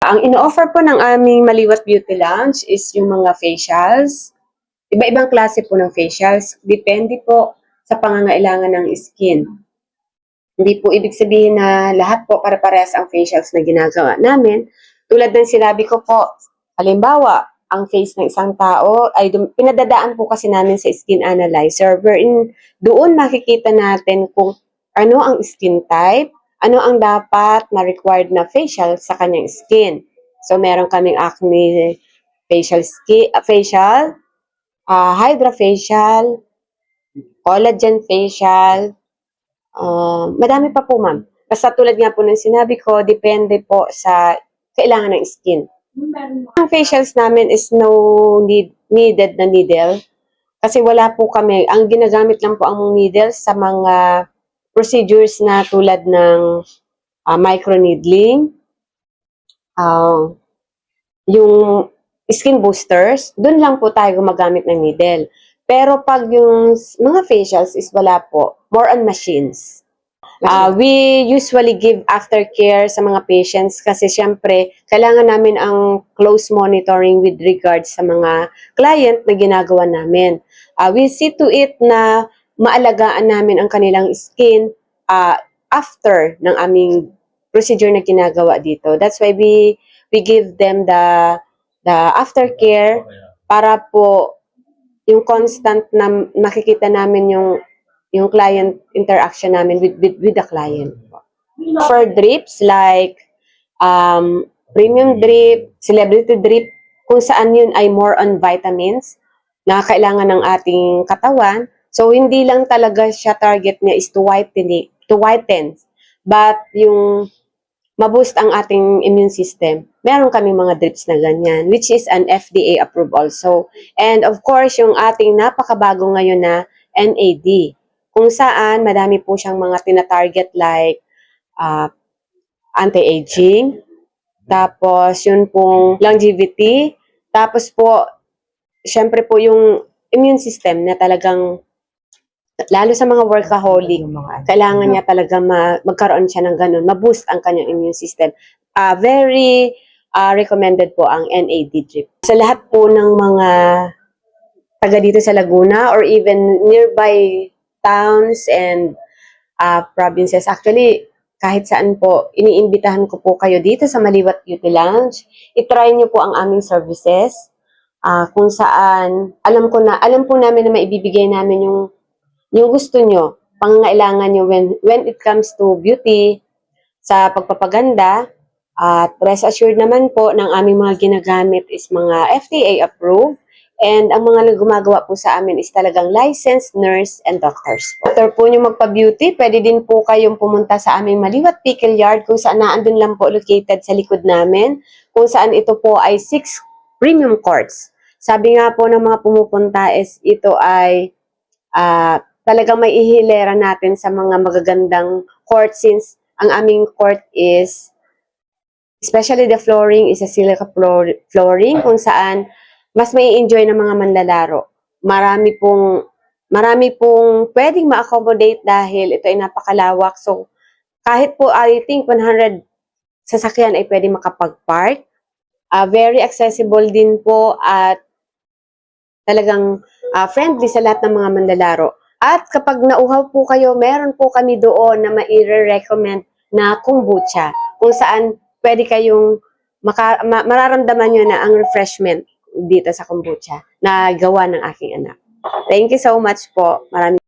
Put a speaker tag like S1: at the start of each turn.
S1: Ang ino-offer po ng aming Maliwat Beauty Lounge is yung mga facials. Iba-ibang klase po ng facials. Depende po sa pangangailangan ng skin. Hindi po ibig sabihin na lahat po para-parehas ang facials na ginagawa namin. Tulad ng sinabi ko po, halimbawa, ang face ng isang tao ay pinadadaan po kasi namin sa skin analyzer wherein doon makikita natin kung ano ang skin type, ano ang dapat na required na facial sa kanyang skin. So meron kaming acne facial, hydra facial, collagen facial, madami pa po, ma'am. Basta tulad nga po ng sinabi ko, depende po sa kailangan ng skin. Ang facials namin is no needed na needle. Kasi wala po kami. Ang ginagamit lang po ang needle sa mga procedures na tulad ng microneedling, yung skin boosters, dun lang po tayo gumagamit ng needle. Pero pag yung mga facials is wala po, more on machines. We usually give aftercare sa mga patients kasi syempre, kailangan namin ang close monitoring with regards sa mga client na ginagawa namin. We see to it na maalagaan namin ang kanilang skin after ng aming procedure na ginagawa dito. That's why we give them the aftercare para po yung constant na makikita namin yung client interaction namin with the client. For drips like premium drip, celebrity drip, kung saan yun ay more on vitamins na kailangan ng ating katawan. So hindi lang talaga siya target niya is to whiten, but yung ma-boost ang ating immune system. Meron kaming mga drips na ganyan, which is an FDA approved also. And of course, yung ating napakabago ngayon na NAD, kung saan madami po siyang mga tina-target like anti-aging, tapos yun pong longevity, tapos po, syempre po yung immune system na talagang, lalo sa mga workaholic, kailangan niya talaga magkaroon siya ng ganun, ma-boost ang kanyang immune system. Very recommended po ang NAD drip. Sa lahat po ng mga taga dito sa Laguna or even nearby towns and provinces, actually, kahit saan po, iniimbitahan ko po kayo dito sa Maliwat Beauty Lounge. I-try niyo po ang aming services. Kung saan, alam po namin na maibibigay namin yung gusto nyo, pangangailangan nyo when it comes to beauty, sa pagpapaganda, at rest assured naman po ng aming mga ginagamit is mga FDA approved, and ang mga gumagawa po sa amin is talagang licensed nurse and doctors po. After po nyo magpa-beauty, pwede din po kayong pumunta sa aming Maliwat Pickle Yard, kung saan naandun lang po located sa likod namin, kung saan ito po ay 6 premium courts. Sabi nga po ng mga pumupunta is ito ay talagang may ihilera natin sa mga magagandang court, since ang aming court is, especially the flooring is a silica flooring, kung saan mas may enjoy ng mga manlalaro. Marami pong pwedeng ma-accommodate dahil ito ay napakalawak. So, kahit po I think 100 sasakyan ay pwede makapag-park. Very accessible din po at talagang friendly sa lahat ng mga manlalaro. At kapag nauhaw po kayo, meron po kami doon na mai-recommend na kombucha, kung saan pwede kayong mararamdaman nyo na ang refreshment dito sa kombucha na gawa ng aking anak. Thank you so much po. Maraming